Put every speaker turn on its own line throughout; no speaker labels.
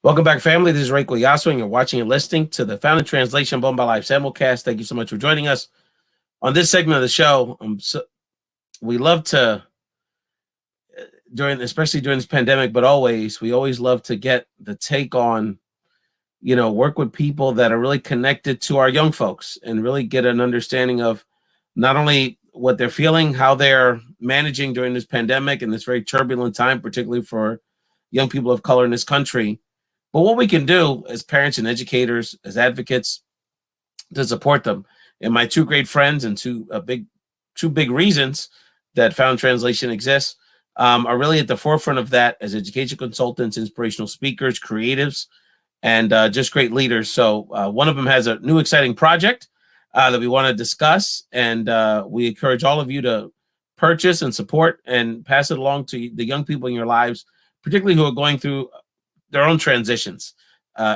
Welcome back, family. This is Ray Collazo, and you're watching and listening to the Found in Translation Bone by Life Simulcast. Thank you so much for joining us on this segment of the show. We love to, especially during this pandemic, but we always love to get the take on, work with people that are really connected to our young folks and really get an understanding of not only what they're feeling, how they're managing during this pandemic and this very turbulent time, particularly for young people of color in this country, but what we can do as parents and educators, as advocates, to support them. And my two great friends and two big reasons that Found Translation exists are really at the forefront of that as education consultants, inspirational speakers, creatives, and just great leaders. So one of them has a new exciting project that we want to discuss, and we encourage all of you to purchase and support and pass it along to the young people in your lives, particularly who are going through their own transitions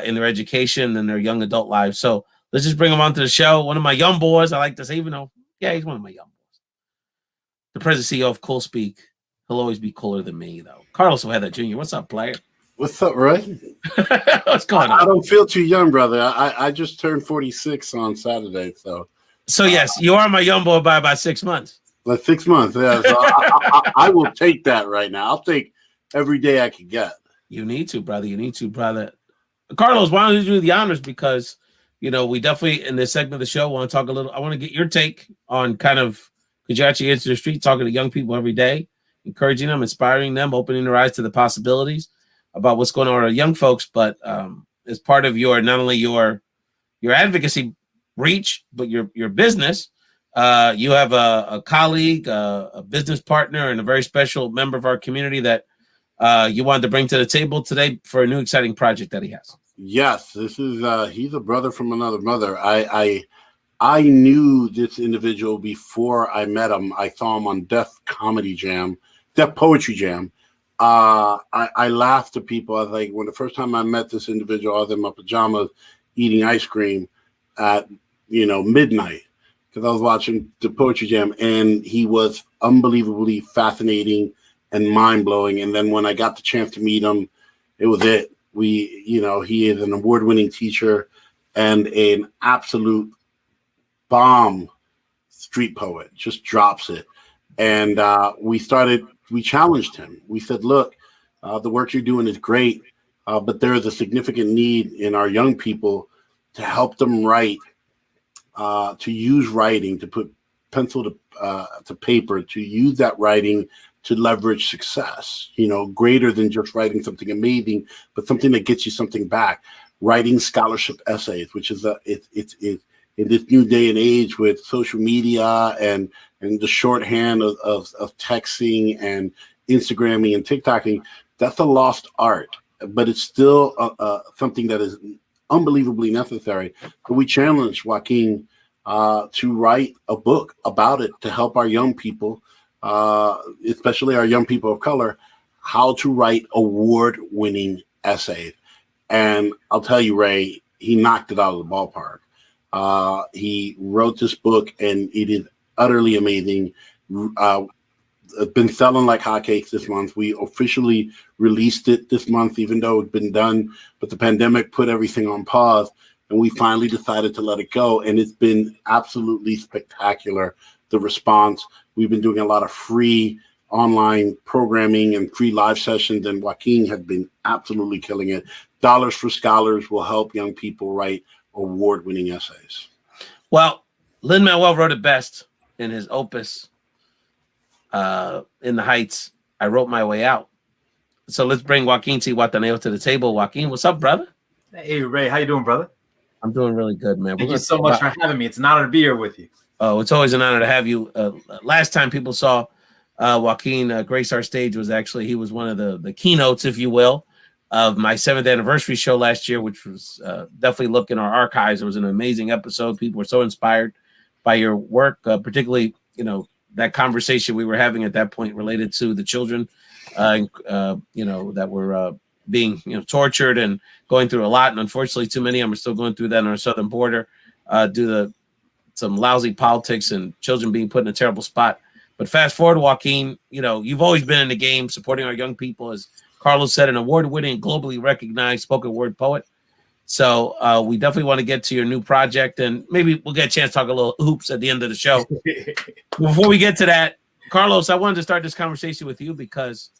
in their education and their young adult lives. So let's just bring them onto the show. One of my young boys, I like to say, even though, he's one of my young boys. The president CEO of CoolSpeak. He'll always be cooler than me, though. Carlos Ojeda Jr. What's up, player?
What's up, Ray?
What's going on?
I don't feel too young, brother. I just turned 46 on Saturday, so.
So yes, you are my young boy by about 6 months.
Like 6 months, yeah. So I will take that right now. I'll take every day I can get.
You need to, brother. You need to, brother. Carlos, why don't you do the honors? Because, we definitely, in this segment of the show, want to talk a little. I want to get your take on because you actually into the street, talking to young people every day, encouraging them, inspiring them, opening their eyes to the possibilities about what's going on with our young folks. But as part of not only your advocacy reach, but your business, you have a colleague, a business partner, and a very special member of our community that you wanted to bring to the table today for a new exciting project that he has.
Yes, this is he's a brother from another mother. I knew this individual before I met him. I saw him on Def Poetry Jam. I laughed at people. I was like, when the first time I met this individual, I was in my pajamas eating ice cream at midnight because I was watching the Poetry Jam, and he was unbelievably fascinating and mind-blowing. And then when I got the chance to meet him, it was it. He is an award-winning teacher and an absolute bomb street poet, just drops it. And we challenged him. We said, look, the work you're doing is great, but there is a significant need in our young people to help them write, to use writing, to put pencil to paper, to use that writing to leverage success, greater than just writing something amazing, but something that gets you something back. Writing scholarship essays, which is it's in this new day and age with social media and the shorthand of texting and Instagramming and TikToking, that's a lost art, but it's still something that is unbelievably necessary. But we challenged Joaquin to write a book about it to help our young people, especially our young people of color, how to write award-winning essays. And I'll tell you, Ray, he knocked it out of the ballpark. He wrote this book, and it is utterly amazing. It's been selling like hotcakes this month. We officially released it this month, even though it's been done, but the pandemic put everything on pause, and we finally decided to let it go. And it's been absolutely spectacular, the response. We've been doing a lot of free online programming and free live sessions, and Joaquin has been absolutely killing it. Dollars for Scholars will help young people write award-winning essays.
Well, Lin-Manuel wrote it best in his opus, In the Heights, I Wrote My Way Out. So let's bring Joaquin Zihuatanejo to the table. Joaquin, what's up, brother?
Hey, Ray, how you doing, brother?
I'm doing really good, man.
Thank you so much for having me. It's an honor to be here with you.
Oh, it's always an honor to have you. Last time people saw Joaquin grace our stage was actually, he was one of the keynotes, if you will, of my 7th anniversary show last year, which was definitely look in our archives. It was an amazing episode. People were so inspired by your work, particularly, that conversation we were having at that point related to the children, that were being, tortured and going through a lot. And unfortunately, too many of them are still going through that on our southern border due to some lousy politics and children being put in a terrible spot. But fast forward, Joaquin, you've always been in the game supporting our young people as Carlos said, an award-winning, globally recognized spoken word poet. So we definitely want to get to your new project, and maybe we'll get a chance to talk a little hoops at the end of the show. Before we get to that, Carlos, I wanted to start this conversation with you because,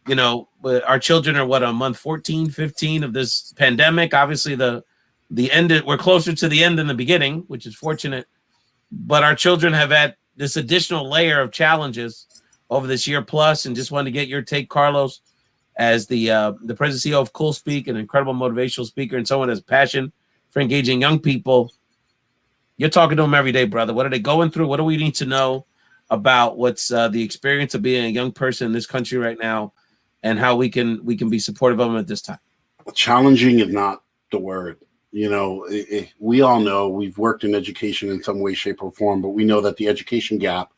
you know, our children are on month 14, 15 of this pandemic. Obviously, the end, we're closer to the end than the beginning, which is fortunate. But our children have had this additional layer of challenges over this year plus, and just wanted to get your take, Carlos, as the president CEO of CoolSpeak, an incredible motivational speaker and someone who has passion for engaging young people. You're talking to them every day, brother. What are they going through? What do we need to know about what's the experience of being a young person in this country right now, and how we can be supportive of them at this time?
Challenging is not the word. You know, we all know, we've worked in education in some way, shape, or form, but we know that the education gap,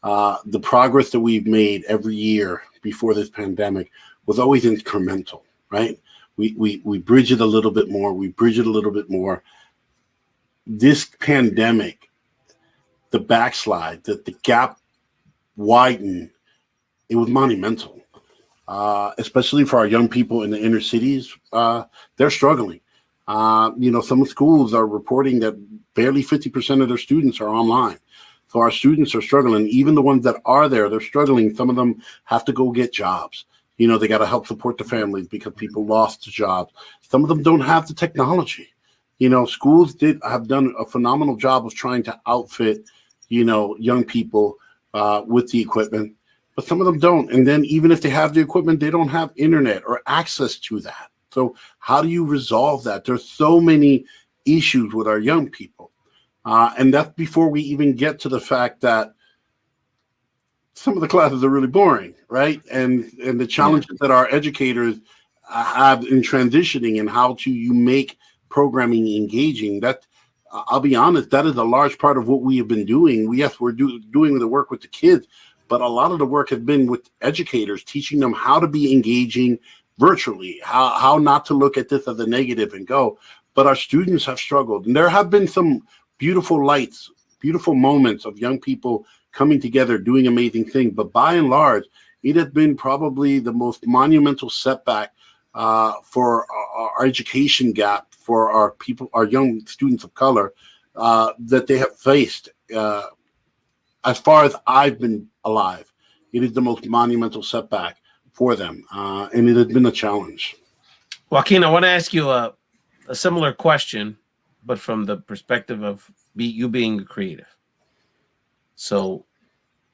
the progress that we've made every year before this pandemic was always incremental, right? We bridge it a little bit more. We bridge it a little bit more. This pandemic, the backslide, the gap widened. It was monumental, especially for our young people in the inner cities. They're struggling. You know, some schools are reporting that barely 50% of their students are online. So our students are struggling. Even the ones that are there, they're struggling. Some of them have to go get jobs. You know, they got to help support the families because people lost jobs. Some of them don't have the technology. You know, schools have done a phenomenal job of trying to outfit, you know, young people with the equipment, but some of them don't. And then even if they have the equipment, they don't have internet or access to that. So how do you resolve that? There's so many issues with our young people. And that's before we even get to the fact that some of the classes are really boring, right? And the challenges that our educators have in transitioning and how you make programming engaging. That, I'll be honest, that is a large part of what we have been doing. We're doing the work with the kids, but a lot of the work has been with educators, teaching them how to be engaging virtually, how not to look at this as a negative and go. But our students have struggled. And there have been some beautiful lights, beautiful moments of young people coming together, doing amazing things. But by and large, it has been probably the most monumental setback for our education gap, for our people, our young students of color, that they have faced. As far as I've been alive, it is the most monumental setback for them. And it has been a challenge.
Joaquin, I want to ask you a similar question, but from the perspective of you being a creative. So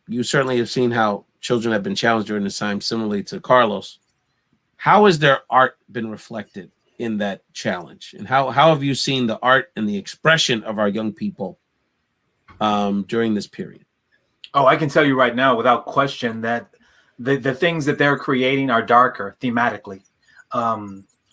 you certainly have seen how children have been challenged during this time, similarly to Carlos. How has their art been reflected in that challenge? And how have you seen the art and the expression of our young people during this period?
Oh, I can tell you right now, without question, that the things that they're creating are darker thematically.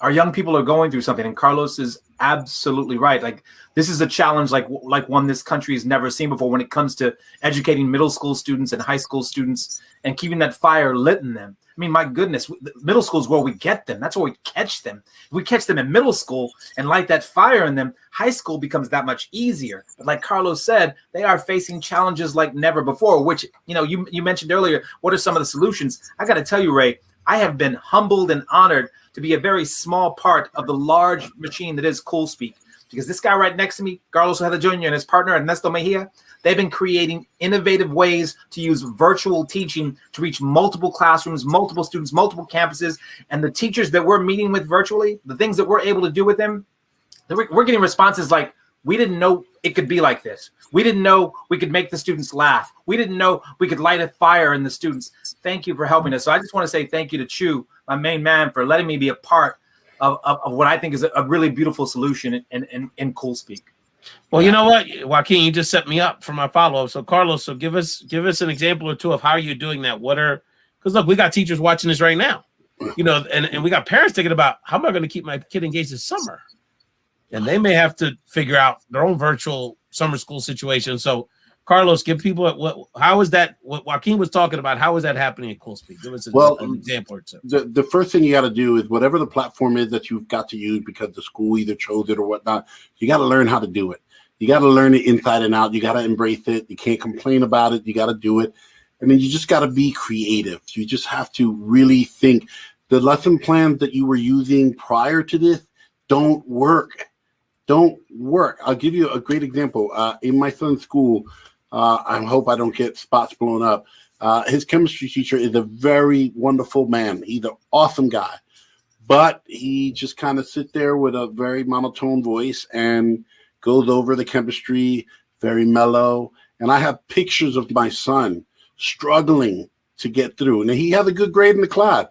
Our young people are going through something, and Carlos is absolutely right. Like, this is a challenge like one this country has never seen before when it comes to educating middle school students and high school students and keeping that fire lit in them. I mean, my goodness, middle school is where we get them. That's where we catch them. If we catch them in middle school and light that fire in them, high school becomes that much easier. But like Carlos said, they are facing challenges like never before, which, you know, you mentioned earlier, what are some of the solutions? I got to tell you, Ray, I have been humbled and honored to be a very small part of the large machine that is CoolSpeak. Because this guy right next to me, Carlos Ojeda Jr. and his partner, Ernesto Mejia, they've been creating innovative ways to use virtual teaching to reach multiple classrooms, multiple students, multiple campuses. And the teachers that we're meeting with virtually, the things that we're able to do with them, we're getting responses like, we didn't know it could be like this. We didn't know we could make the students laugh. We didn't know we could light a fire in the students. Thank you for helping us. So I just want to say thank you to Chu, my main man, for letting me be a part of what I think is a really beautiful solution in CoolSpeak.
Well, you know what, Joaquin, you just set me up for my follow-up. So Carlos, so give us an example or two of how you're doing that. Because look, we got teachers watching this right now, you know, and we got parents thinking about, how am I going to keep my kid engaged this summer? And they may have to figure out their own virtual summer school situation. So Carlos, give people how is that, what Joaquin was talking about, how is that happening at CoolSpeak? Give us an example or two.
The first thing you got to do is whatever the platform is that you've got to use because the school either chose it or whatnot, you got to learn how to do it. You got to learn it inside and out. You got to embrace it. You can't complain about it. You got to do it. And then you just got to be creative. You just have to really think. the lesson plans that you were using prior to this don't work. I'll give you a great example. In my son's school, I hope I don't get spots blown up. His chemistry teacher is a very wonderful man. He's an awesome guy, but he just kind of sits there with a very monotone voice and goes over the chemistry, very mellow. And I have pictures of my son struggling to get through. And he has a good grade in the class,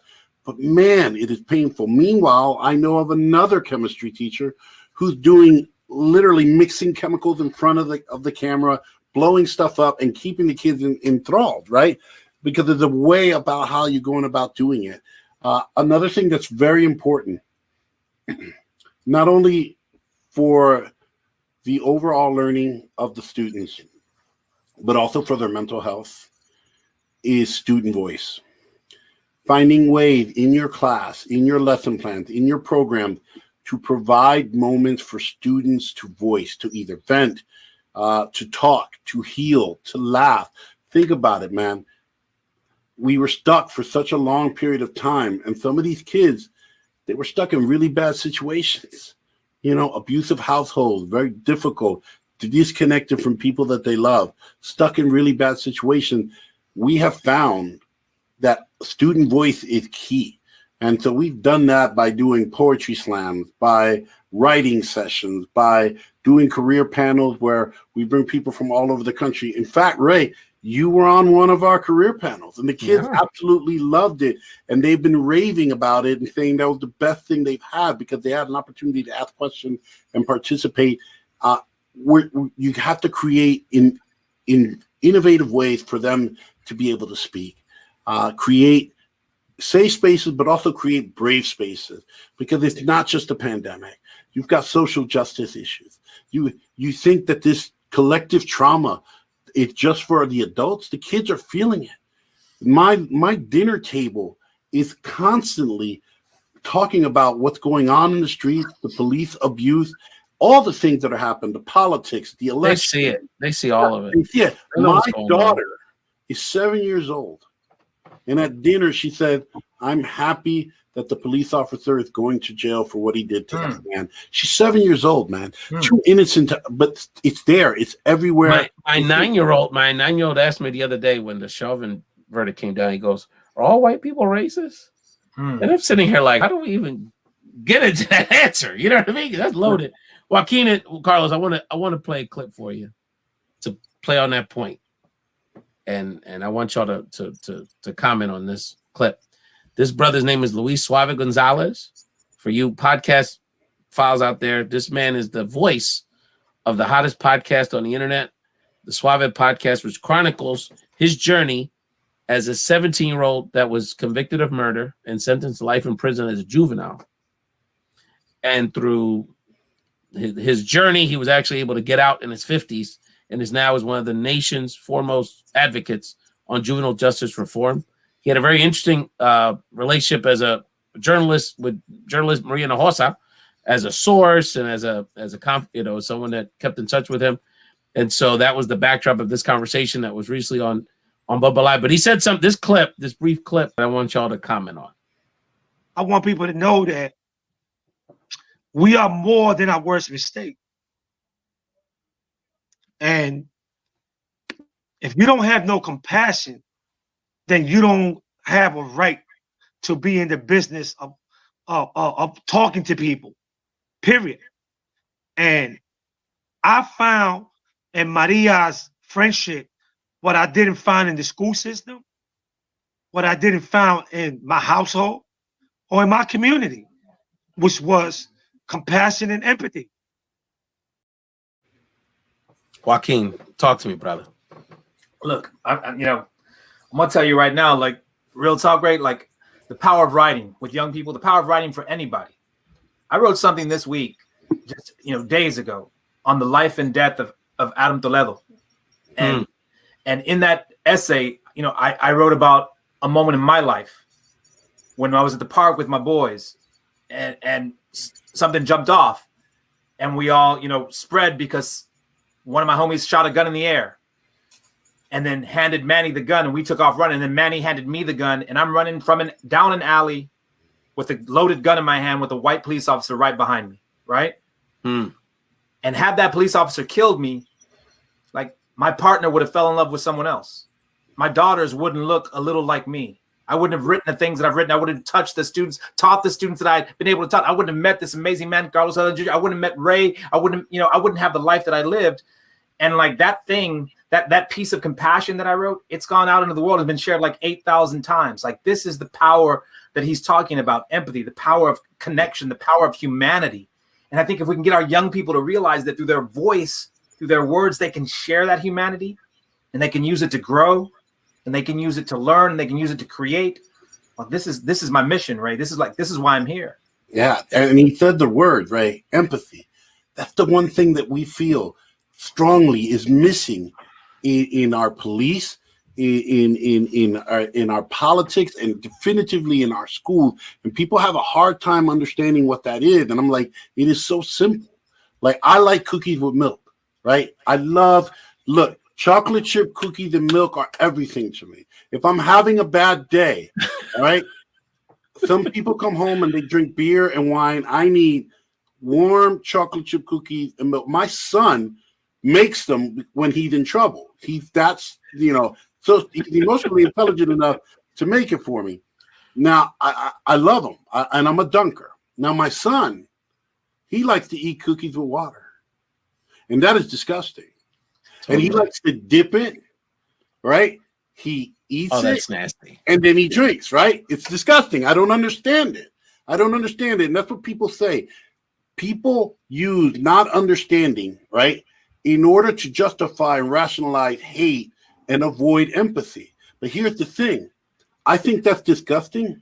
but man, it is painful. Meanwhile, I know of another chemistry teacher who's doing literally mixing chemicals in front of the camera, blowing stuff up and keeping the kids enthralled, right? Because there's a way about how you're going about doing it. Another thing that's very important, not only for the overall learning of the students, but also for their mental health, is student voice. Finding ways in your class, in your lesson plans, in your program, to provide moments for students to voice, to either vent, to talk, to heal, to laugh. Think about it, man. We were stuck for such a long period of time, and some of these kids, they were stuck in really bad situations. You know, abusive households, very difficult, disconnected from people that they love, stuck in really bad situations. We have found that student voice is key. And so we've done that by doing poetry slams, by writing sessions, by doing career panels where we bring people from all over the country. In fact, Ray, you were on one of our career panels, and the kids absolutely loved it. And they've been raving about it and saying that was the best thing they've had because they had an opportunity to ask questions and participate. You have to create in innovative ways for them to be able to speak, create safe spaces, but also create brave spaces, because it's not just a pandemic. You've got social justice issues. You think that this collective trauma is just for the adults. The kids are feeling it. My dinner table is constantly talking about what's going on in the streets, the police abuse, all the things that are happening, the politics, the election.
They see it. They see all of it.
Yeah. My daughter is 7 years old. And at dinner, she said, I'm happy that the police officer is going to jail for what he did to that man. She's 7 years old, man. Too innocent, but it's there. It's everywhere.
My 9-year-old asked me the other day when the Chauvin verdict came down, he goes, are all white people racist? And I'm sitting here like, how do we even get into that answer? You know what I mean? That's loaded. Joaquin and Carlos, I want to play a clip for you to play on that point. And I want y'all to comment on this clip. This brother's name is Luis Suave Gonzalez. For you podcast files out there, this man is the voice of the hottest podcast on the internet, the Suave podcast, which chronicles his journey as a 17-year-old that was convicted of murder and sentenced to life in prison as a juvenile. And through his journey, he was actually able to get out in his 50s and is now one of the nation's foremost advocates on juvenile justice reform. He had a very interesting relationship as a journalist with journalist Maria Hinojosa as a source and as someone that kept in touch with him. And so that was the backdrop of this conversation that was recently on Bubba Live. But he said this brief clip that I want y'all to comment on.
I want people to know that we are more than our worst mistake. And if you don't have no compassion, then you don't have a right to be in the business of talking to people, period. And I found in Maria's friendship what I didn't find in the school system, what I didn't find in my household or in my community, which was compassion and empathy.
Joaquin, talk to me, brother.
Look, I'm gonna tell you right now, like real talk, right? Like the power of writing with young people, the power of writing for anybody. I wrote something this week, just days ago, on the life and death of Adam Toledo, and in that essay, I wrote about a moment in my life when I was at the park with my boys, and something jumped off, and we all spread because one of my homies shot a gun in the air and then handed Manny the gun, and we took off running. And then Manny handed me the gun, and I'm running down an alley with a loaded gun in my hand with a white police officer right behind me, right? And had that police officer killed me, like my partner would have fell in love with someone else. My daughters wouldn't look a little like me. I wouldn't have written the things that I've written. I wouldn't have touched the students, taught the students that I'd been able to taught. I wouldn't have met this amazing man, Carlos Ojeda Jr. I wouldn't have met Ray. I wouldn't have the life that I lived. And like that thing, that piece of compassion that I wrote, it's gone out into the world, has been shared like 8,000 times. Like this is the power that he's talking about, empathy, the power of connection, the power of humanity. And I think if we can get our young people to realize that through their voice, through their words, they can share that humanity and they can use it to grow and they can use it to learn and they can use it to create. Well, this is my mission, Ray. This is why I'm here.
Yeah. And he said the word, Ray, empathy. That's the one thing that we feel strongly is missing in our police, in our politics, and definitively in our schools. And people have a hard time understanding what that is. And I'm like, it is so simple. Like I like cookies with milk, right? Look, chocolate chip cookies and milk are everything to me. If I'm having a bad day, all right, some people come home and they drink beer and wine. I need warm chocolate chip cookies and milk. My son makes them when he's in trouble. So he's emotionally intelligent enough to make it for me. Now, I love him, and I'm a dunker. Now, my son, he likes to eat cookies with water, and that is disgusting. And he likes to dip it, right? He eats it.
That's nasty.
And then he drinks, right? It's disgusting. I don't understand it. And that's what people say. People use not understanding, right, in order to justify and rationalize hate and avoid empathy. But here's the thing. I think that's disgusting,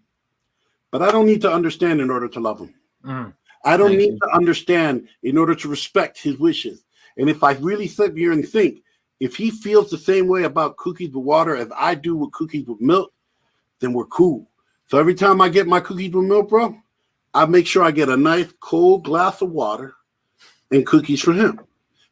but I don't need to understand in order to love him. I don't need to understand in order to respect his wishes. And if I really sit here and think, if he feels the same way about cookies with water as I do with cookies with milk, then we're cool. So every time I get my cookies with milk, bro, I make sure I get a nice cold glass of water and cookies for him.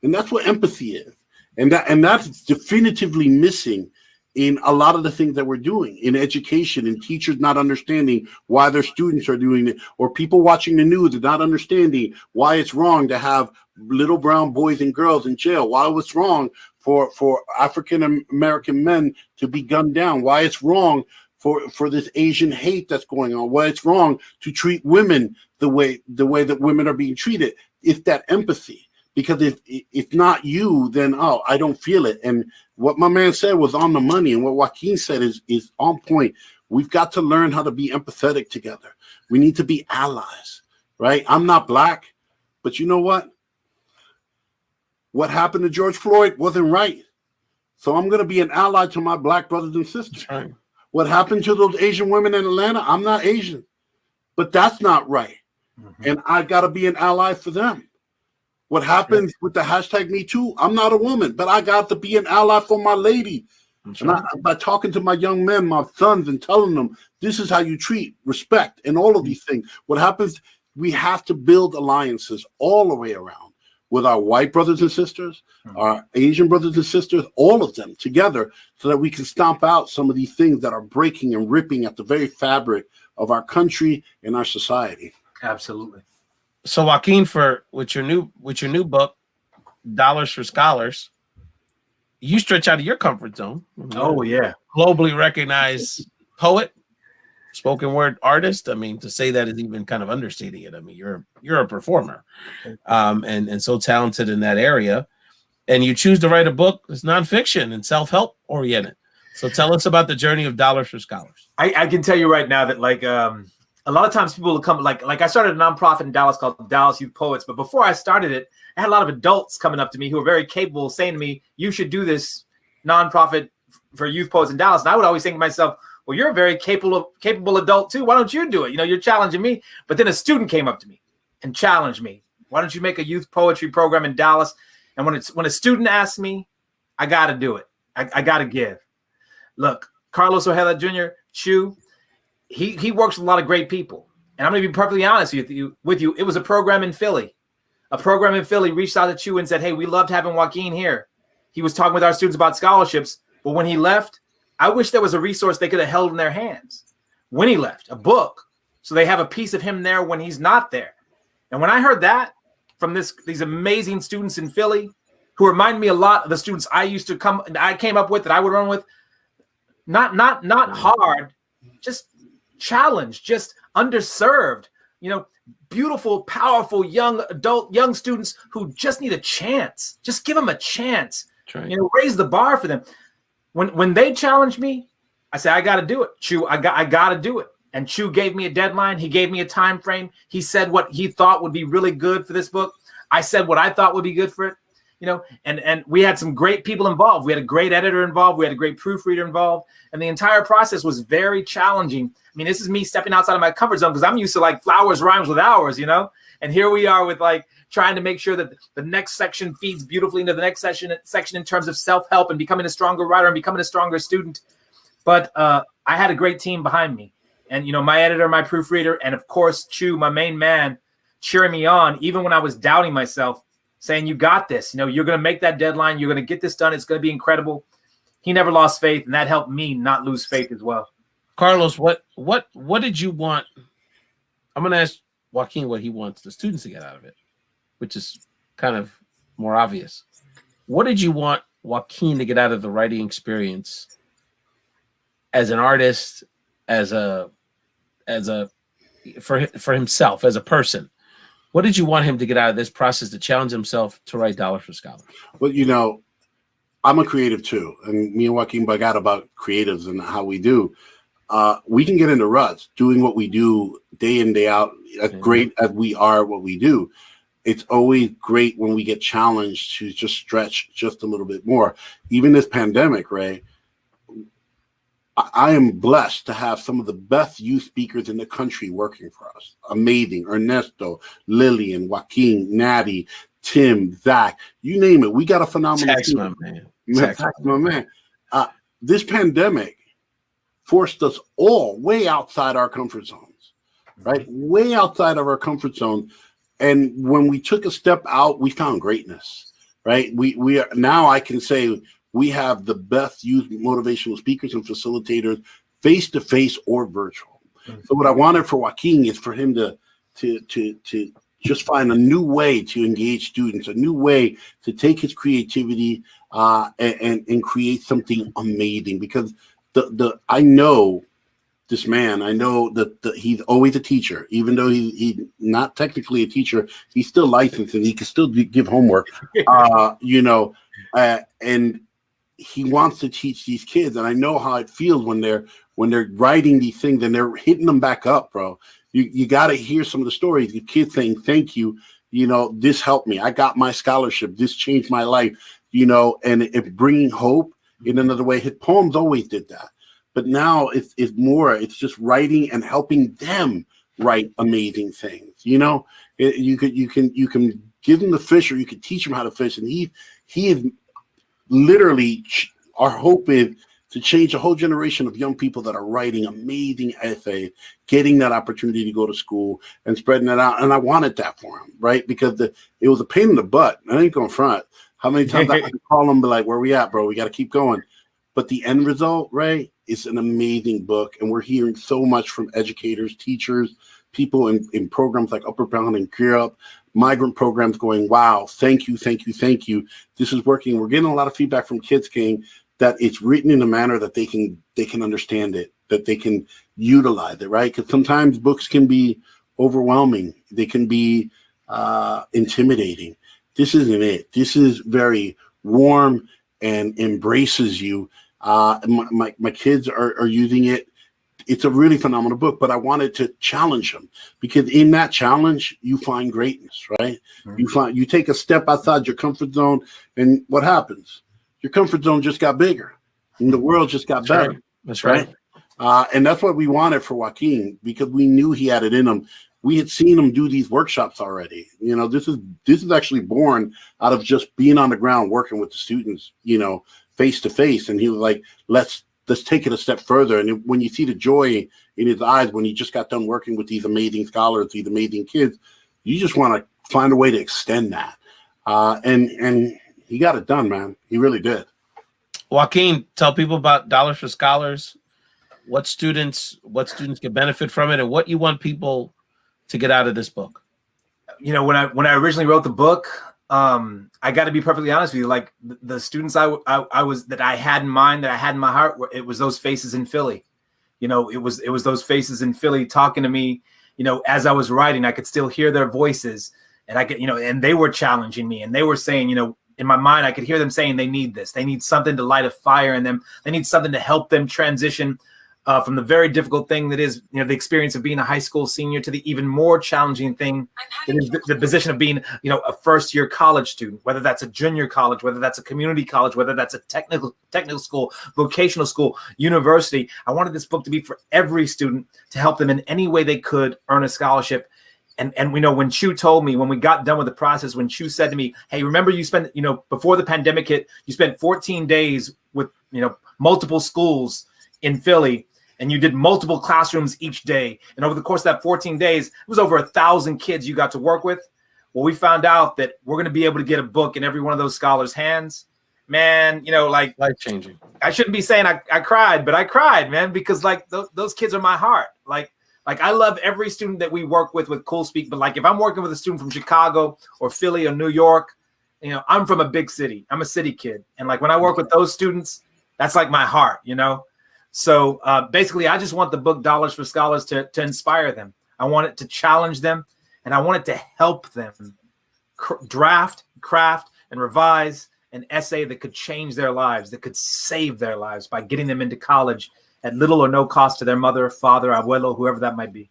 And that's what empathy is. And that's definitively missing in a lot of the things that we're doing in education, and teachers not understanding why their students are doing it, or people watching the news and not understanding why it's wrong to have little brown boys and girls in jail, why it's wrong for African American men to be gunned down, why it's wrong for this Asian hate that's going on, why it's wrong to treat women the way that women are being treated. It's that empathy. Because if it's not you, then, I don't feel it. And what my man said was on the money. And what Joaquin said is on point. We've got to learn how to be empathetic together. We need to be allies, right? I'm not black, but you know what? What happened to George Floyd wasn't right. So I'm going to be an ally to my black brothers and sisters.
Right.
What happened to those Asian women in Atlanta? I'm not Asian, but that's not right. And I got to be an ally for them. What happens with the hashtag Me Too? I'm not a woman, but I got to be an ally for my lady. And by talking to my young men, my sons, and telling them, this is how you treat, respect, and all of these things. What happens, we have to build alliances all the way around with our white brothers and sisters, our Asian brothers and sisters, all of them together, so that we can stomp out some of these things that are breaking and ripping at the very fabric of our country and our society.
Absolutely.
So Joaquin, with your new book, Dollars for Scholars, you stretch out of your comfort zone.
Oh yeah,
globally recognized poet, spoken word artist. I mean, to say that is even kind of understating it. I mean, you're a performer, and so talented in that area, and you choose to write a book that's nonfiction and self-help oriented. So tell us about the journey of Dollars for Scholars.
I can tell you right now that a lot of times people will come, like I started a nonprofit in Dallas called Dallas Youth Poets. But before I started it, I had a lot of adults coming up to me who were very capable, saying to me, you should do this nonprofit for youth poets in Dallas. And I would always think to myself, well, you're a very capable adult too. Why don't you do it? You're challenging me. But then a student came up to me and challenged me. Why don't you make a youth poetry program in Dallas? And when a student asks me, I got to do it. I got to give. Look, Carlos Ojeda Jr., Chew, he works with a lot of great people. And I'm going to be perfectly honest with you. It was a program in Philly. A program in Philly reached out to Chew and said, hey, we loved having Joaquin here. He was talking with our students about scholarships. But when he left, I wish there was a resource they could have held in their hands. When he left, a book so they have a piece of him there when he's not there. And when I heard that from these amazing students in Philly, who remind me a lot of the students I came up with, that I would run with, not hard, just challenged, just underserved, beautiful, powerful, young students who just need a chance. Just give them a chance.
Right.
Raise the bar for them. When they challenge me, I say, I got to do it. Chew, I got to do it. And Chew gave me a deadline. He gave me a time frame. He said what he thought would be really good for this book. I said what I thought would be good for it. And we had some great people involved. We had a great editor involved. We had a great proofreader involved. And the entire process was very challenging. I mean, this is me stepping outside of my comfort zone, because I'm used to like flowers rhymes with hours, and here we are with like trying to make sure that the next section feeds beautifully into the next section in terms of self-help and becoming a stronger writer and becoming a stronger student. But I had a great team behind me, and my editor, my proofreader, and of course Chew, my main man, cheering me on even when I was doubting myself, saying, you got this, you're going to make that deadline, you're going to get this done, it's going to be incredible. He never lost faith, and that helped me not lose faith as well.
Carlos, what did you want? I'm going to ask Joaquin what he wants the students to get out of it, which is kind of more obvious. What did you want Joaquin to get out of the writing experience as an artist, for himself, as a person? What did you want him to get out of this process to challenge himself to write Dollars for Scholars?
Well, I'm a creative too, and me and Joaquin bug out about creatives and how we do. We can get into ruts doing what we do day in, day out, as great as we are what we do. It's always great when we get challenged to just stretch just a little bit more. Even this pandemic, Ray, I am blessed to have some of the best youth speakers in the country working for us. Amazing. Ernesto, Lillian, Joaquin, Natty, Tim, Zach, you name it. We got a phenomenal team. My man. This pandemic forced us all way outside our comfort zones, right? Way outside of our comfort zone. And when we took a step out, we found greatness, right? We are now, I can say, we have the best youth motivational speakers and facilitators, face-to-face or virtual. So what I wanted for Joaquin is for him to just find a new way to engage students, a new way to take his creativity and create something amazing. Because I know this man, I know that he's always a teacher, even though he's not technically a teacher, he's still licensed and he can still give homework, and he wants to teach these kids. And I know how it feels when they're writing these things and they're hitting them back up, bro. You got to hear some of the stories. The kids saying, thank you. This helped me. I got my scholarship. This changed my life, and it bringing hope in another way. His poems always did that. But now it's it's just writing and helping them write amazing things. You can give them the fish, or you can teach them how to fish. And he is literally, our hope is to change a whole generation of young people that are writing amazing essays, getting that opportunity to go to school and spreading that out. And I wanted that for him, right? Because it was a pain in the butt. I ain't going front. How many times I had to call him, be like, where we at, bro? We got to keep going. But the end result, right, is an amazing book. And we're hearing so much from educators, teachers, people in programs like Upper Bound and Gear Up, migrant programs going, wow, thank you, thank you, thank you. This is working. We're getting a lot of feedback from Kids King that it's written in a manner that they can understand it, that they can utilize it, right? Because sometimes books can be overwhelming. They can be intimidating. This isn't it. This is very warm and embraces you. My kids are using it. It's a really phenomenal book, but I wanted to challenge them, because in that challenge, you find greatness, right? Mm-hmm. You take a step outside your comfort zone, and what happens? Your comfort zone just got bigger, and the world just got better.
Right. That's right.
And that's what we wanted for Joaquin, because we knew he had it in him. We had seen him do these workshops already. This is actually born out of just being on the ground working with the students, face to face. And he was like, let's take it a step further. And when you see the joy in his eyes when he just got done working with these amazing scholars, these amazing kids, you just want to find a way to extend that. And he got it done, man. He really did.
Joaquin, tell people about Dollars for Scholars what students can benefit from it, and what you want people to get out of this book.
You know, when I originally wrote the book, I got to be perfectly honest with you. Like the students I had in mind, that I had in my heart, it was those faces in Philly. You know, it was those faces in Philly talking to me. You know, as I was writing, I could still hear their voices, and I could, you know, and they were challenging me, and they were saying, you know, in my mind, I could hear them saying they need this. They need something to light a fire in them. They need something to help them transition from the very difficult thing that is, you know, the experience of being a high school senior to the even more challenging thing that is the position of being, you know, a first-year college student, whether that's a junior college, whether that's a community college, whether that's a technical school, vocational school, university. I wanted this book to be for every student, to help them in any way they could earn a scholarship. And we know when Chu told me, when we got done with the process, when Chu said to me, hey, remember you spent, you know, before the pandemic hit, you spent 14 days with, you know, multiple schools in Philly, and you did multiple classrooms each day. And over the course of that 14 days, it was over 1,000 kids you got to work with. Well, we found out that we're going to be able to get a book in every one of those scholars' hands. Man, you know, like,
life-changing.
I shouldn't be saying I cried, but I cried, man, because like those kids are my heart. Like I love every student that we work with CoolSpeak, but like if I'm working with a student from Chicago or Philly or New York, you know, I'm from a big city. I'm a city kid. And like when I work with those students, that's like my heart, you know? So basically, I just want the book Dollars for Scholars to inspire them. I want it to challenge them, and I want it to help them draft, craft, and revise an essay that could change their lives, that could save their lives by getting them into college at little or no cost to their mother, father, abuelo, whoever that might be.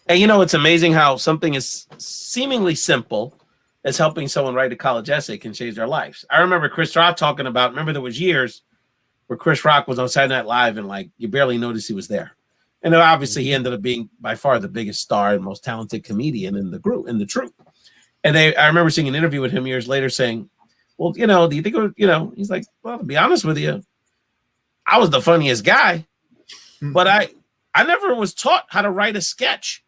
And you know, it's amazing how something as seemingly simple as helping someone write a college essay can change their lives. I remember Chris Rock talking about, remember there was years where Chris Rock was on Saturday Night Live and like you barely noticed he was there. And then obviously he ended up being by far the biggest star and most talented comedian in the group, in the troupe. And I remember seeing an interview with him years later saying, well, you know, do you think, you know, he's like, well, to be honest with you, I was the funniest guy, but I never was taught how to write a sketch.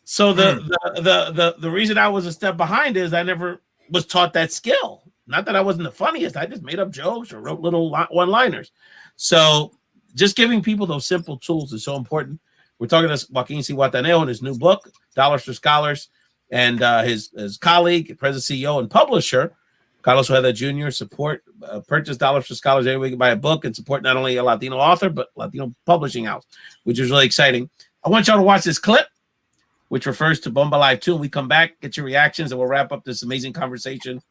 So the reason I was a step behind is I never was taught that skill. Not that I wasn't the funniest. I just made up jokes or wrote little one-liners. So just giving people those simple tools is so important. We're talking to Joaquin Zihuatanejo in his new book, Dollars for Scholars, and his colleague, president, CEO, and publisher, Carlos Ojeda Jr. Purchase Dollars for Scholars every week and buy a book and support not only a Latino author, but Latino publishing house, which is really exciting. I want y'all to watch this clip, which refers to Bomba Live 2. When we come back, get your reactions, and we'll wrap up this amazing conversation.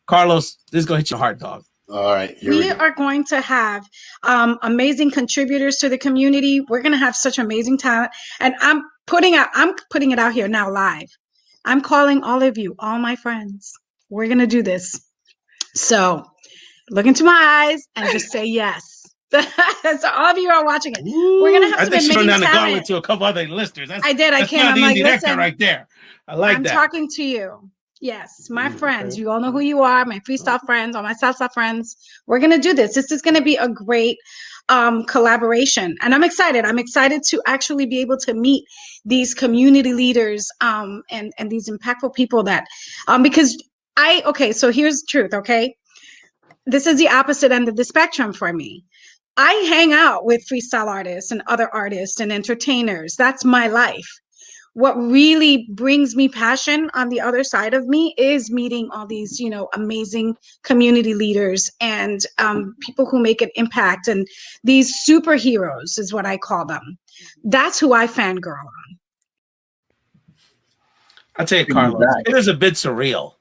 Carlos, this is going to hit your heart, dog. All
right. We are going to have amazing contributors to the community. We're going to have such amazing talent. And I'm putting it out here now live. I'm calling all of you, all my friends. We're going to do this. So look into my eyes and just say yes. So all of you are watching it. We're going to have some amazing talent. I think to
a couple other listeners.
I did. I can't. I'm like, listen,
right there. I like that.
I'm talking to you. Yes, my friends. You all know who you are, my freestyle friends, all my salsa friends. We're going to do this. This is going to be a great collaboration. And I'm excited. I'm excited to actually be able to meet these community leaders and these impactful people that, because so here's the truth, okay? This is the opposite end of the spectrum for me. I hang out with freestyle artists and other artists and entertainers. That's my life. What really brings me passion on the other side of me is meeting all these, you know, amazing community leaders and people who make an impact. And these superheroes is what I call them. That's who I fangirl on.
I'll tell you, Carlos, it is a bit surreal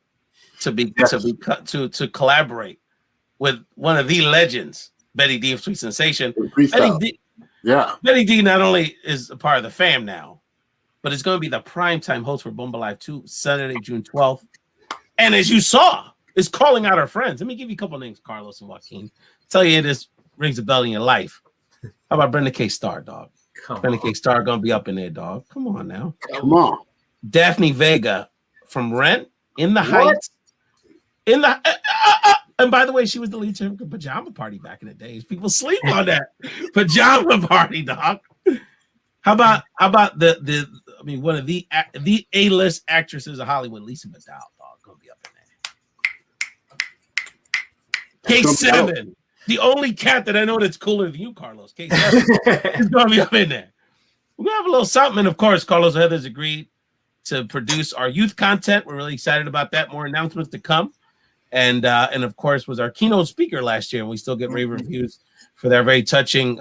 to collaborate with one of the legends, Betty D of Sweet Sensation. Betty D not only is a part of the fam now, but it's going to be the primetime host for Bomba Live 2, Saturday, June 12th. And as you saw, is calling out her friends. Let me give you a couple names, Carlos and Joaquin. Tell you this rings a bell in your life. How about Brenda K. Starr, dog? Brenda K. Starr going to be up in there, dog. Come on now.
Come on.
Daphne Vega from Rent, In the Heights. And by the way, she was the lead singer of Pajama Party back in the days. People sleep on that. Pajama Party, dog. How about one of the A-list actresses of Hollywood, Lisa McDowell, dog, gonna be up in there. K7 The only cat that I know that's cooler than you, Carlos. Is going to be up in there. We're going to have a little something. And of course, Carlos Ojeda's agreed to produce our youth content. We're really excited about that. More announcements to come. And of course, was our keynote speaker last year. And we still get rave reviews for their very touching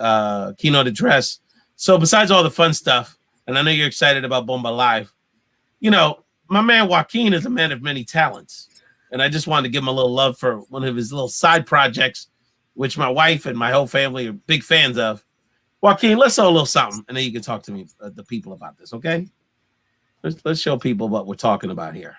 keynote address. So besides all the fun stuff, and I know you're excited about Bomba Live, you know, my man Joaquin is a man of many talents. And I just wanted to give him a little love for one of his little side projects, which my wife and my whole family are big fans of. Joaquin, let's show a little something, and then you can talk to me, the people, about this, okay? Let's show people what we're talking about here.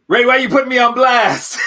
Ray, why are you putting me on blast?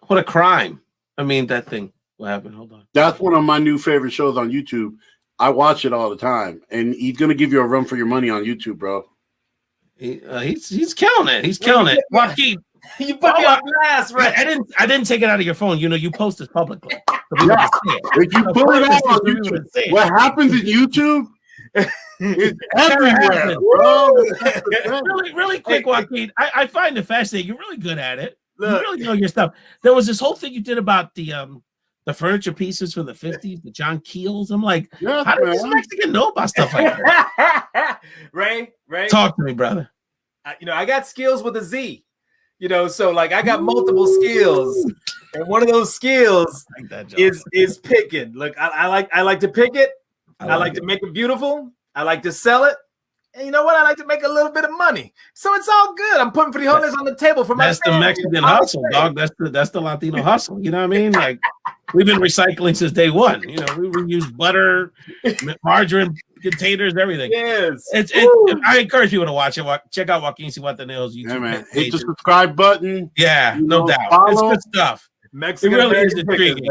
What a crime. I mean, that thing. What happened? Hold on.
That's one of my new favorite shows on YouTube. I watch it all the time, and he's gonna give you a run for your money on YouTube, bro.
He's killing it. He's killing it. Joaquin,
you put me on blast, right?
I didn't take it out of your phone. You know, you post this publicly. So
Yeah. If you pull it out on YouTube, what happens in YouTube is everywhere, bro.
really quick, Joaquin. I find it fascinating. You're really good at it. You really know your stuff. There was this whole thing you did about the furniture pieces from the 50s, the John Keels. I'm like,
Yeah,
how does this Mexican know about stuff like that?
Ray,
Talk to me, brother.
You know, I got skills with a Z. You know, so like I got multiple skills, and one of those skills is picking. Look, I like to pick it. I like to make it beautiful. I like to sell it. And you know what? I like to make a little bit of money. So it's all good. I'm putting frijoles on the table for my
That's the Mexican hustle, dog. That's the Latino hustle. You know what I mean? Like, we've been recycling since day one. You know, we reuse butter, margarine, containers, everything.
Yes.
I encourage people to watch it. Check out Joaquin Zihuatanejo's YouTube.
Yeah, man. Hit the subscribe button.
Yeah, no doubt. It's good stuff.
Mexican
it really is intriguing.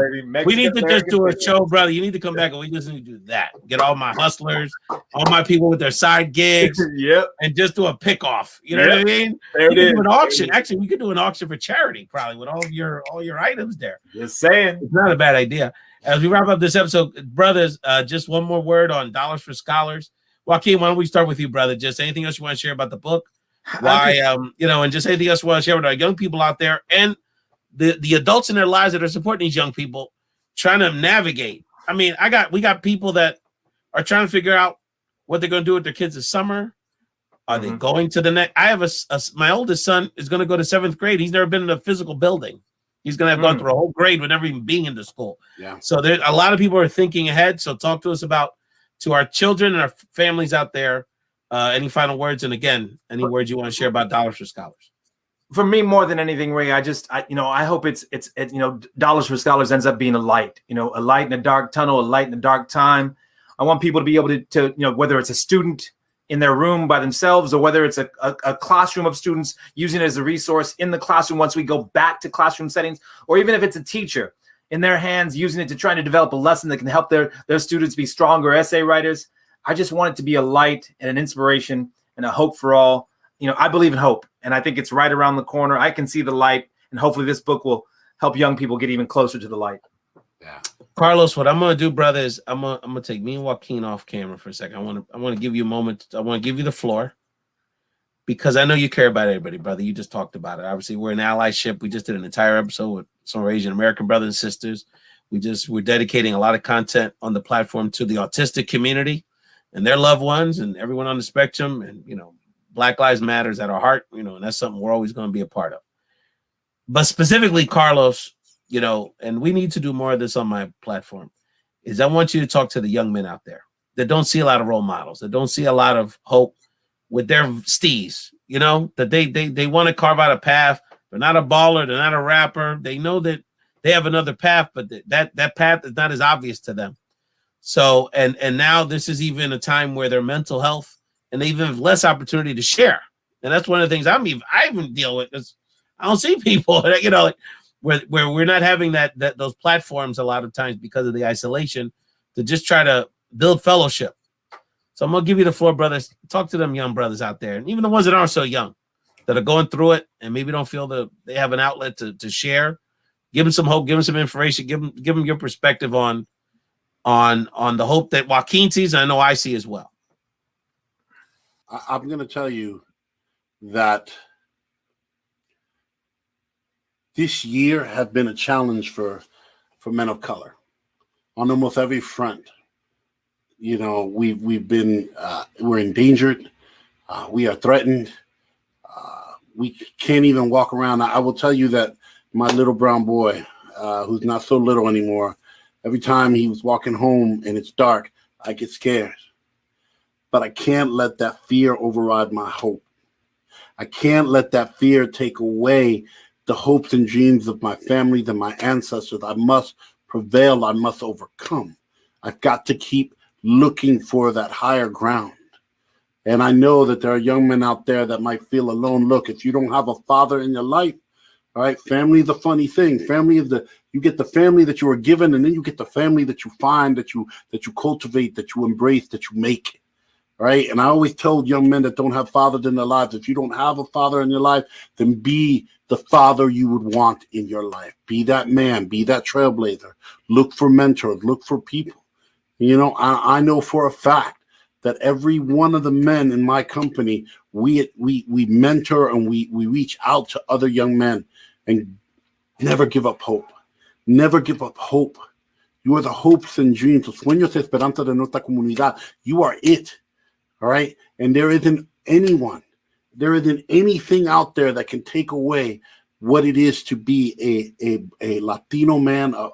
We need to just do a
pictures.
show, brother. You need to come back and we just need to do that. Get all my hustlers, all my people with their side gigs, and just do a pick off. You know what I mean?
There
we could do an auction. Actually, we could do an auction for charity, probably with all your items there.
Just saying,
it's not a bad idea. As we wrap up this episode, brothers, just one more word on Dollars for Scholars. Joaquin, why don't we start with you, brother? Just anything else you want to share about the book? Why, and just anything else you want to share with our young people out there and the adults in their lives that are supporting these young people, trying to navigate. I mean, we got people that are trying to figure out what they're going to do with their kids this summer. Are they going to the next? I have my oldest son is going to go to 7th grade. He's never been in a physical building. He's going to have gone through a whole grade with never even being into school.
Yeah.
So there, a lot of people are thinking ahead. So talk to us about, to our children and our families out there, any final words? And again, any words you want to share about Dollars for Scholars?
For me, more than anything, Ray, I hope it's Dollars for Scholars ends up being a light, a light in a dark tunnel, a light in a dark time. I want people to be able to whether it's a student in their room by themselves or whether it's a classroom of students using it as a resource in the classroom once we go back to classroom settings, or even if it's a teacher in their hands using it to try to develop a lesson that can help their students be stronger essay writers. I just want it to be a light and an inspiration and a hope for all. I believe in hope, and I think it's right around the corner. I can see the light, and hopefully this book will help young people get even closer to the light.
Yeah.
Carlos, what I'm going to do, brother, is I'm gonna take me and Joaquin off camera for a second. I want to give you a moment. I want to give you the floor because I know you care about everybody, brother. You just talked about it. Obviously, we're an allyship. We just did an entire episode with some of our Asian American brothers and sisters. We're dedicating a lot of content on the platform to the autistic community and their loved ones and everyone on the spectrum, and Black Lives Matters at our heart, and that's something we're always going to be a part of. But specifically, Carlos, and we need to do more of this on my platform, is I want you to talk to the young men out there that don't see a lot of role models, that don't see a lot of hope with their steez, you know, that they want to carve out a path. They're not a baller, they're not a rapper. They know that they have another path, but that path is not as obvious to them. So, and now this is even a time where their mental health, and they even have less opportunity to share. And that's one of the things I even deal with, is I don't see people, you know, where we're not having those platforms a lot of times because of the isolation, to just try to build fellowship. So I'm gonna give you the floor, brothers. Talk to them young brothers out there, and even the ones that aren't so young, that are going through it and maybe don't feel that they have an outlet to share. Give them some hope, give them some information, give them your perspective on the hope that Joaquin sees, and I know I see as well.
I'm going to tell you that this year has been a challenge for men of color on almost every front. You know, we've been we're endangered, we are threatened, we can't even walk around. I will tell you that my little brown boy, who's not so little anymore, every time he was walking home and it's dark, I get scared. But I can't let that fear override my hope. I can't let that fear take away the hopes and dreams of my family, and my ancestors. I must prevail. I must overcome. I've got to keep looking for that higher ground. And I know that there are young men out there that might feel alone. Look, if you don't have a father in your life, all right, family is a funny thing. Family is you get the family that you were given, and then you get the family that you find, that you cultivate, that you embrace, that you make. Right. And I always told young men that don't have fathers in their lives, if you don't have a father in your life, then be the father you would want in your life. Be that man, be that trailblazer. Look for mentors, look for people. You know, I know for a fact that every one of the men in my company, we mentor and we reach out to other young men, and never give up hope. Never give up hope. You are the hopes and dreams. Los sueños y esperanzas de nuestra comunidad. You are it. All right. And there isn't anything out there that can take away what it is to be a Latino man, a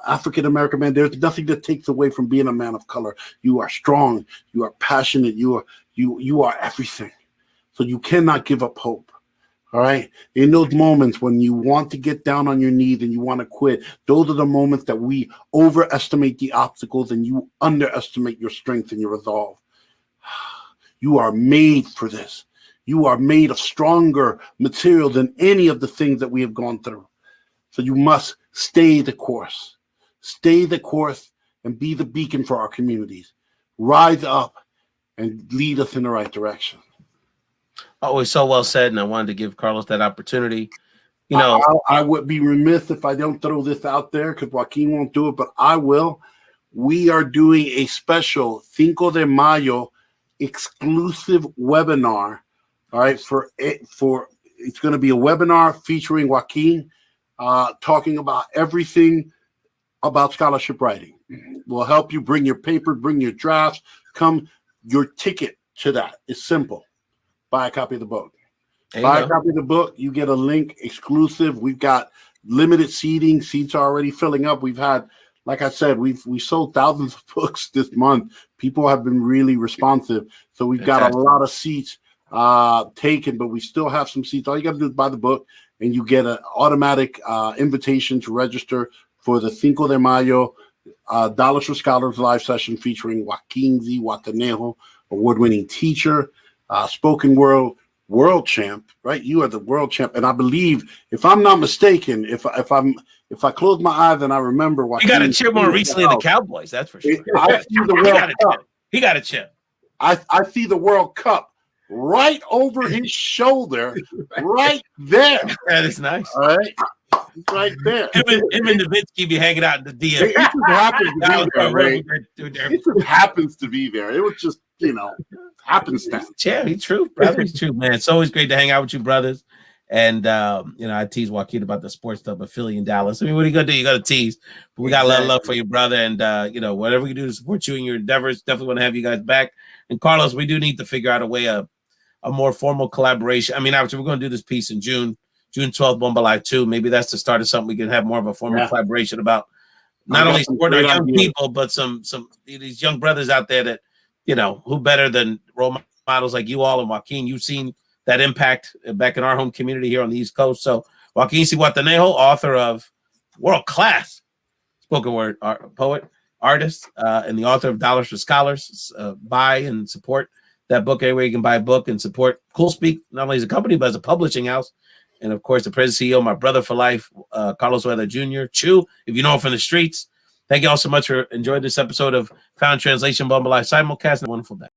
African-American man. There's nothing that takes away from being a man of color. You are strong. You are passionate. You are everything. So you cannot give up hope. All right. In those moments when you want to get down on your knees and you want to quit, those are the moments that we overestimate the obstacles and you underestimate your strength and your resolve. You are made for this. You are made of stronger material than any of the things that we have gone through. So you must stay the course. Stay the course and be the beacon for our communities. Rise up and lead us in the right direction.
Always so well said, and I wanted to give Carlos that opportunity. You know,
I would be remiss if I don't throw this out there, because Joaquin won't do it, but I will. We are doing a special Cinco de Mayo exclusive webinar. All right, for it's going to be a webinar featuring Joaquin, talking about everything about scholarship writing. We'll help you bring your paper, bring your drafts. Your ticket to that is simple. Buy a copy of the book. Buy a copy of the book. You get a link exclusive. We've got limited seating. Seats are already filling up. We've had, like I said, we sold thousands of books this month. People have been really responsive. So we've got a lot of seats taken, but we still have some seats. All you got to do is buy the book, and you get an automatic invitation to register for the Cinco de Mayo Dollars for Scholars live session featuring Joaquin Zihuatanejo, award-winning teacher, spoken world champ, right? You are the world champ, and I believe, if I'm not mistaken, if I close my eyes and I remember,
you got a chip more recently in the Cowboys, that's for sure.
I see the World Cup.
He got a chip.
I see the World Cup right over his shoulder, right there.
That is nice.
All right, it's right there.
Him and Nowitzki be hanging out in the DM.
It just happens to be there, right? It just happens to be there. It was just, happenstance.
Yeah, he's true, brother. He's true, man. It's always great to hang out with you, brothers. And I tease Joaquin about the sports stuff of Philly and Dallas. I mean, what are you gonna do? You gotta tease. But we got a lot of love for you, brother. And whatever we can do to support you in your endeavors, definitely want to have you guys back. And Carlos, we do need to figure out a way a more formal collaboration. I mean, obviously, we're gonna do this piece in June 12th, Bomba Live 2. Maybe that's the start of something we can have more of a formal collaboration about not only
some
supporting our
great
young
ideas.
people, but some these young brothers out there that, you know, who better than role models like you all and Joaquin. You've seen that impact back in our home community here on the East Coast. So Joaquin Zihuatanejo, author of world-class spoken word poet, artist, and the author of Dollars for Scholars. Buy and support that book anywhere you can buy a book, and support CoolSpeak, not only as a company, but as a publishing house. And of course, the president CEO, my brother for life, Carlos Ojeda Jr. Chew, if you know him from the streets. Thank you all so much for enjoying this episode of Found Translation Bumble Live Simulcast. And a wonderful day.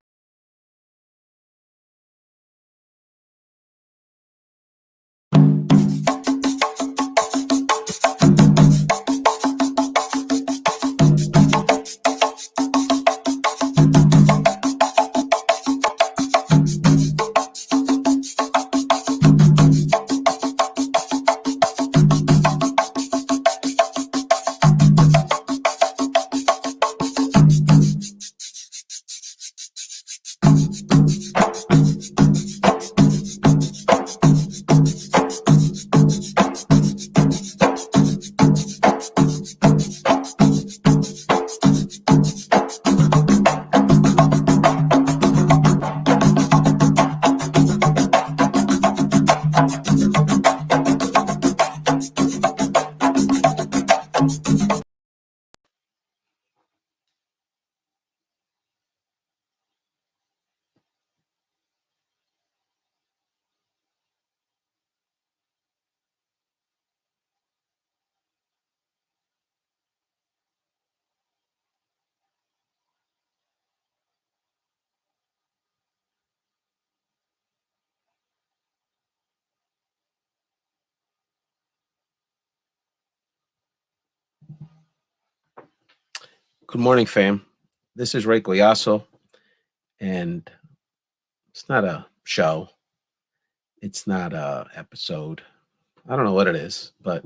Good morning, fam. This is Ray Collazo, and it's not a show. It's not a episode. I don't know what it is, but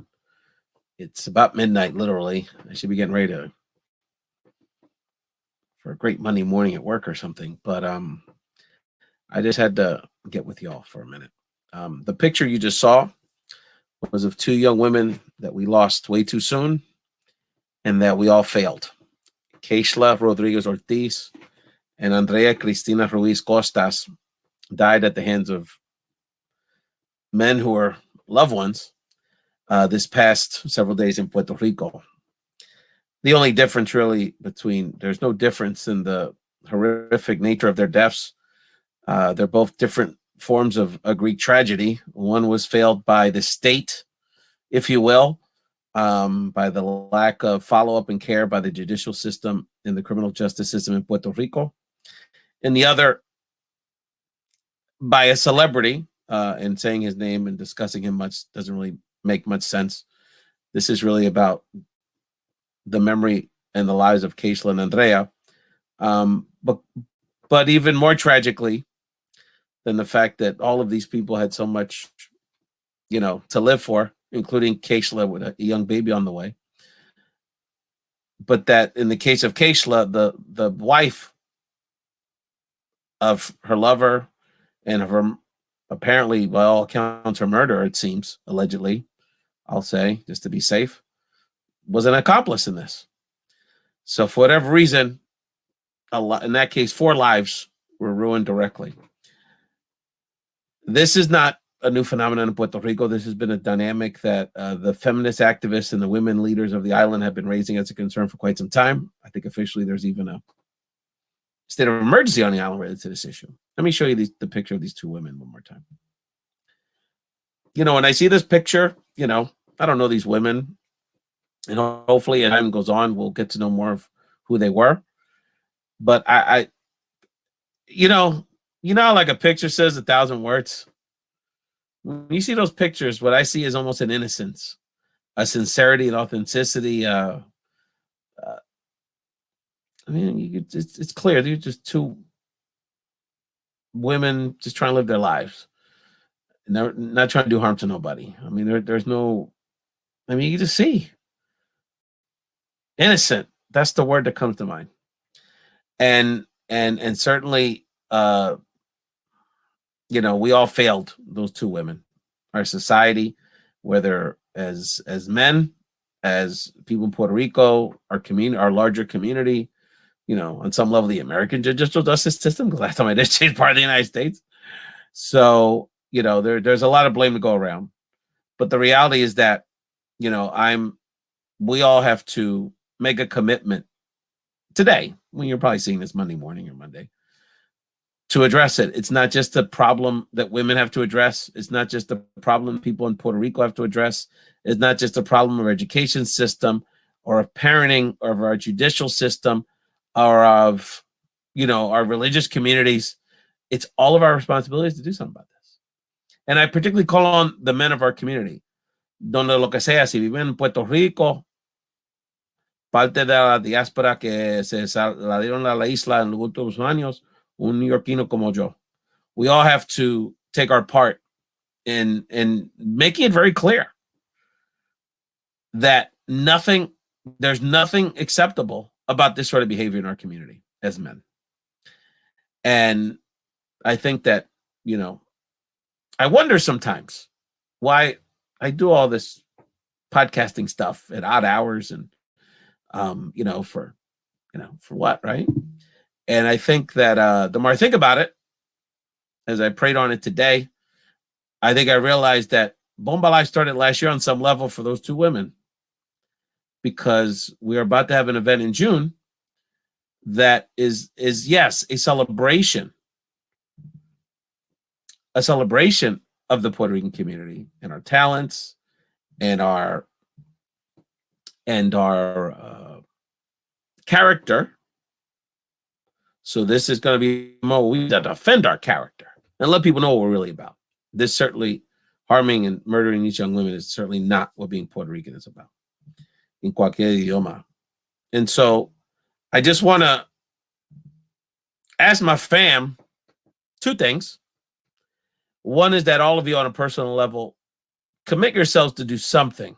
it's about midnight, literally. I should be getting ready for a great Monday morning at work or something. But I just had to get with y'all for a minute. The picture you just saw was of two young women that we lost way too soon and that we all failed. Keishla Rodriguez Ortiz and Andrea Cristina Ruiz Costas died at the hands of men who were loved ones this past several days in Puerto Rico. The only difference really there's no difference in the horrific nature of their deaths. They're both different forms of a Greek tragedy. One was failed by the state, if you will, by the lack of follow-up and care by the judicial system and the criminal justice system in Puerto Rico. And the other by a celebrity, and saying his name and discussing him much doesn't really make much sense. This is really about the memory and the lives of Keishla and Andrea. But even more tragically than the fact that all of these people had so much, to live for, including Keishla with a young baby on the way. But that in the case of Keishla, the wife of her lover and of her, apparently, by all accounts, her murderer, it seems, allegedly, I'll say, just to be safe, was an accomplice in this. So for whatever reason, in that case, 4 lives were ruined directly. This is not a new phenomenon in Puerto Rico. This has been a dynamic that the feminist activists and the women leaders of the island have been raising as a concern for quite some time. I think officially there's even a state of emergency on the island related to this issue. Let me show you the picture of these 2 women one more time. When I see this picture, I don't know these women. And hopefully, as time goes on, we'll get to know more of who they were. But I like a picture says 1,000 words. When you see those pictures, what I see is almost an innocence, a sincerity and authenticity. It's clear they're just 2 women just trying to live their lives. And they're not trying to do harm to nobody. I mean, there's no. I mean, you just see innocent. That's the word that comes to mind. And certainly, we all failed those 2 women. Our society, whether as men as people in Puerto Rico, our community, our larger community, you know, on some level, the American judicial justice system, because last time I did change part of the United States. So, you know, there's a lot of blame to go around. But the reality is that, you know, we all have to make a commitment today, when you're probably seeing this Monday morning or Monday, to address it. It's not just a problem that women have to address. It's not just a problem people in Puerto Rico have to address. It's not just a problem of our education system or of parenting or of our judicial system or of, you know, our religious communities. It's all of our responsibilities to do something about this. And I particularly call on the men of our community. Donde lo que sea, si viven en Puerto Rico, parte de la diáspora que se salieron a la isla en los últimos años, un neoyorquino como yo. We all have to take our part in making it very clear that there's nothing acceptable about this sort of behavior in our community as men. And I think that, you know, I wonder sometimes why I do all this podcasting stuff at odd hours and, you know, for what, right? And I think that the more I think about it, as I prayed on it today, I think I realized that Bomba Life started last year on some level for those two women, because we are about to have an event in June that is yes, a celebration of the Puerto Rican community and our talents and our character. So this is going to be more, we have to defend our character and let people know what we're really about. This certainly, harming and murdering these young women is certainly not what being Puerto Rican is about in cualquier idioma. And so I just want to ask my fam two things. One is that all of you on a personal level commit yourselves to do something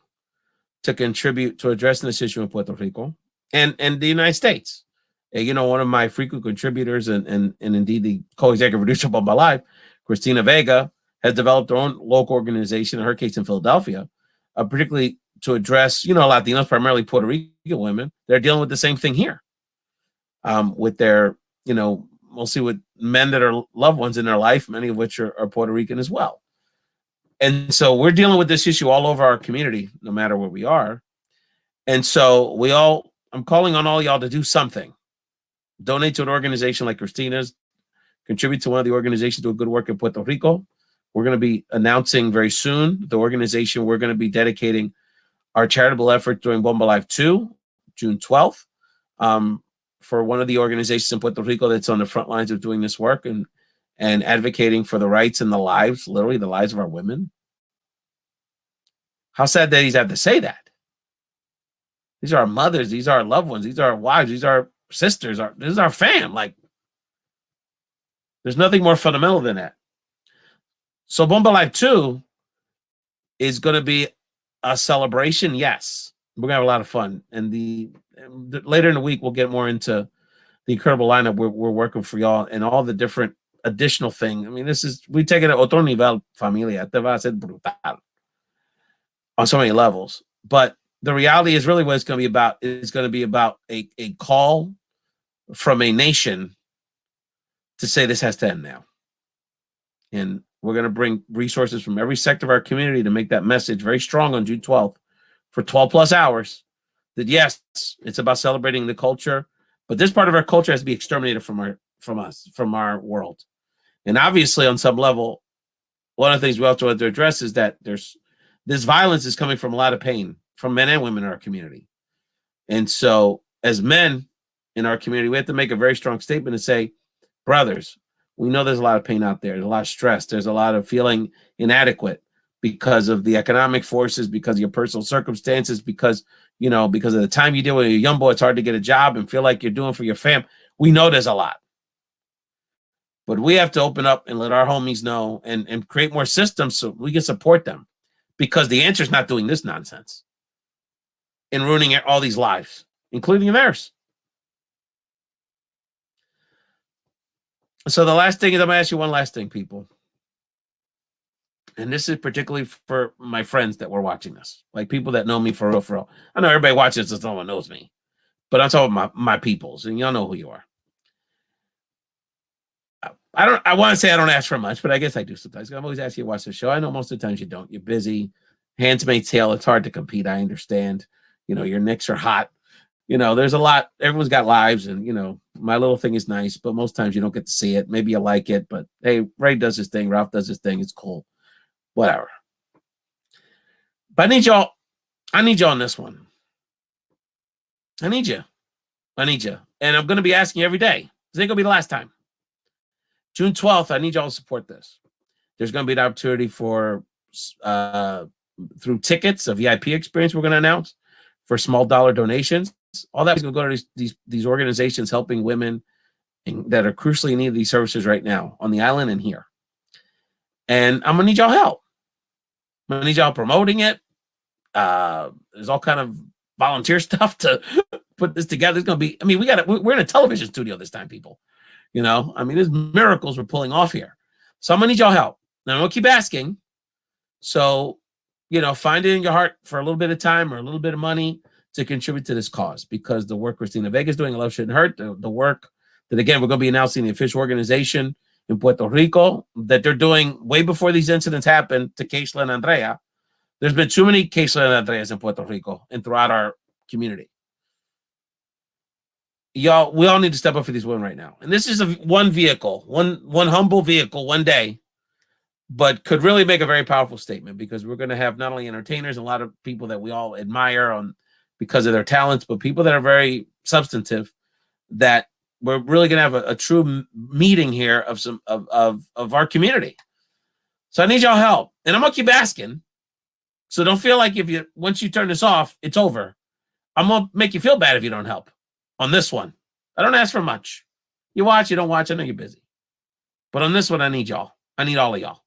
to contribute to addressing this issue in Puerto Rico and the United States. You know, one of my frequent contributors and indeed the co-executive producer of Bomba Live, Christina Vega, has developed her own local organization, in her case in Philadelphia, particularly to address, you know, Latinos, primarily Puerto Rican women. They're dealing with the same thing here with their, you know, mostly with men that are loved ones in their life, many of which are Puerto Rican as well. And so we're dealing with this issue all over our community, no matter where we are. And so I'm calling on all y'all to do something. Donate to an organization like Christina's, contribute to one of the organizations doing good work in Puerto Rico. We're going to be announcing very soon the organization we're going to be dedicating our charitable effort during Bomba Live 2, June 12th, for one of the organizations in Puerto Rico that's on the front lines of doing this work and advocating for the rights and the lives, literally the lives of our women. How sad that he's have to say that. These are our mothers. These are our loved ones. These are our wives. These are our sisters. This is our fam. Like, there's nothing more fundamental than that. So Bomba Live 2 is going to be a celebration. Yes, we're going to have a lot of fun. And later in the week, we'll get more into the incredible lineup we're working for y'all and all the different additional things. I mean, we take it at otro nivel, familia. Te va a ser brutal on so many levels. But the reality is really what it's going to be about. It's going to be about a call from a nation to say this has to end now. And we're going to bring resources from every sector of our community to make that message very strong on June 12th for 12 plus hours that yes, it's about celebrating the culture, but this part of our culture has to be exterminated from our world. And obviously on some level, one of the things we also have to address is that this violence is coming from a lot of pain from men and women in our community. And so as men in our community, we have to make a very strong statement and say, brothers, we know there's a lot of pain out there. There's a lot of stress. There's a lot of feeling inadequate because of the economic forces, because of your personal circumstances, because of the time you deal with a young boy, it's hard to get a job and feel like you're doing for your fam. We know there's a lot. But we have to open up and let our homies know and create more systems so we can support them, because the answer is not doing this nonsense and ruining all these lives, including theirs. So the last thing is, I'm going to ask you one last thing, people. and this is particularly for my friends that were watching this, like people that know me for real, for real. I know everybody watches this, no one knows me, but I'm talking about my peoples, and y'all know who you are. I want to say I don't ask for much, but I guess I do sometimes. I'm always asking you to watch the show. I know most of the times you don't. You're busy. Handmaid's Tale, it's hard to compete. I understand. You know, your Knicks are hot. You know, there's a lot. Everyone's got lives, and, you know, my little thing is nice, but most times you don't get to see it. Maybe you like it, but hey, Ray does his thing. Ralph does his thing. It's cool. Whatever. But I need y'all on this one. I need you. And I'm going to be asking you every day. This ain't going to be the last time. June 12th, I need y'all to support this. There's going to be an opportunity for, through tickets, a VIP experience we're going to announce for small dollar donations. All that is going to go to these organizations helping women that are crucially in need of these services right now on the island and here. And I'm going to need y'all help. I'm going to need y'all promoting it. There's all kind of volunteer stuff to put this together. It's going to be, I mean, we're in a television studio this time, people. You know, I mean, there's miracles we're pulling off here. So I'm going to need y'all help. Now, I'm going to keep asking. So, you know, find it in your heart for a little bit of time or a little bit of money to contribute to this cause, because the work Christina Vega is doing, Love Shouldn't Hurt, the work that, again, we're going to be announcing the official organization in Puerto Rico that they're doing way before these incidents happened to Keishla and Andrea. There's been too many Keishla and Andreas in Puerto Rico and throughout our community. Y'all, we all need to step up for these women right now. And this is one vehicle, one humble vehicle, one day, but could really make a very powerful statement, because we're going to have not only entertainers, a lot of people that we all admire because of their talents, but people that are very substantive, that we're really going to have a true meeting here of our community. So I need y'all help. And I'm going to keep asking. So don't feel like once you turn this off, it's over. I'm going to make you feel bad if you don't help on this one. I don't ask for much. You watch, you don't watch, I know you're busy. But on this one, I need y'all. I need all of y'all.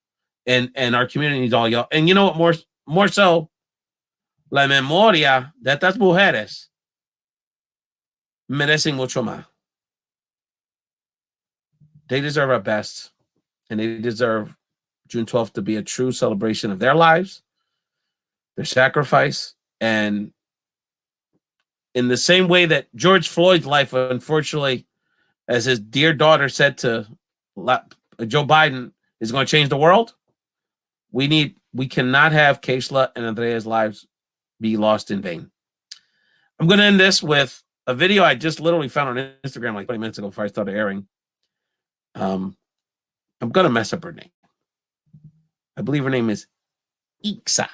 And our community needs all of y'all. And you know what, more so, la memoria de estas mujeres merecen mucho más. They deserve our best. And they deserve June 12th to be a true celebration of their lives, their sacrifice, and in the same way that George Floyd's life, unfortunately, as his dear daughter said to Joe Biden, is going to change the world, we cannot have Keishla and Andrea's lives be lost in vain. I'm going to end this with a video I just literally found on Instagram like 20 minutes ago before I started airing. I'm going to mess up her name. I believe her name is Itxa,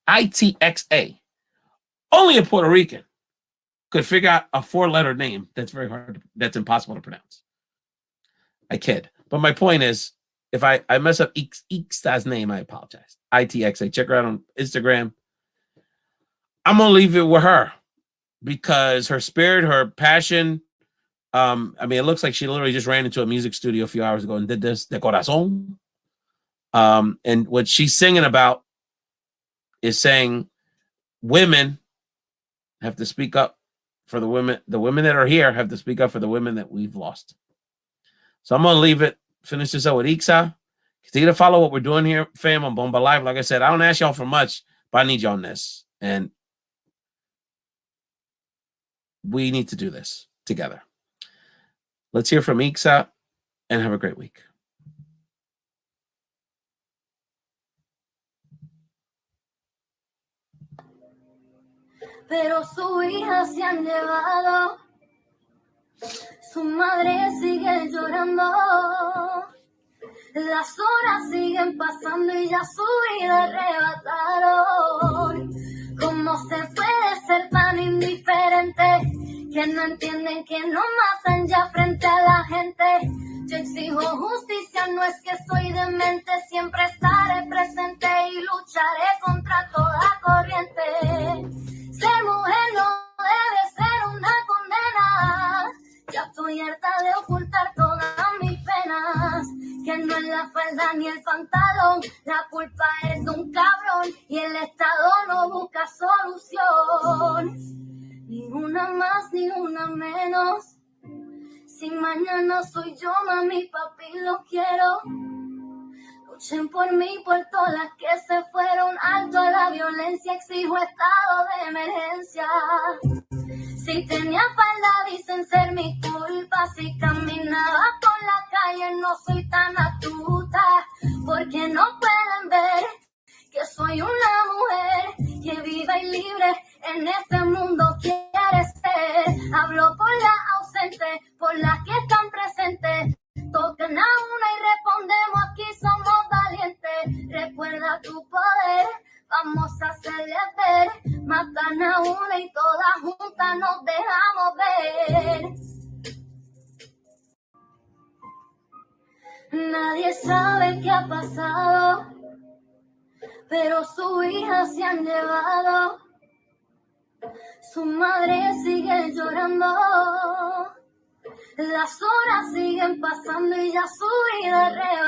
Itxa. Only a Puerto Rican could figure out a 4-letter name that's that's impossible to pronounce. I kid. But my point is, if I mess up Ixta's name, I apologize. Itxa. Check her out on Instagram. I'm going to leave it with her, because her spirit, her passion, I mean, it looks like she literally just ran into a music studio a few hours ago and did this, de corazón. And what she's singing about is saying women have to speak up for the women that are here have to speak up for the women that we've lost. So I'm going to leave it, finish this out with Itxa. Continue to follow what we're doing here, fam, on Bomba Live. Like I said, I don't ask y'all for much, but I need y'all on this. And we need to do this together. Let's hear from Itxa and have a great week.
Pero su hija se han llevado, su madre sigue llorando, las horas siguen pasando y ya su vida arrebataron. ¿Cómo se puede ser tan indiferente que no entienden que no matan ya frente a la gente? Yo exijo justicia, no es que soy demente, siempre estaré presente y lucharé contra toda corriente. Ser mujer no debe ser una condena. Ya estoy harta de ocultar todas mis penas. Que no es la falda ni el pantalón. La culpa es de un cabrón y el Estado no busca solución. Ni una más ni una menos. Si mañana soy yo, mami, papi, lo quiero. Luchen por mí, por todas las que se fueron alto a la violencia. Exijo estado de emergencia. Si tenía falda dicen ser mi culpa. Si caminaba por la calle no soy tan astuta. Porque no pueden ver que soy una mujer que viva y libre en este mundo quiere ser. Hablo por la ausente, por las que están presentes. Toquen a una y respondemos, aquí somos valientes. Recuerda tu poder, vamos a hacerles ver. Matan a una y todas juntas nos dejamos ver. Nadie sabe qué ha pasado, pero su hija se han llevado. Su madre sigue llorando. Las horas siguen pasando y ya su vida es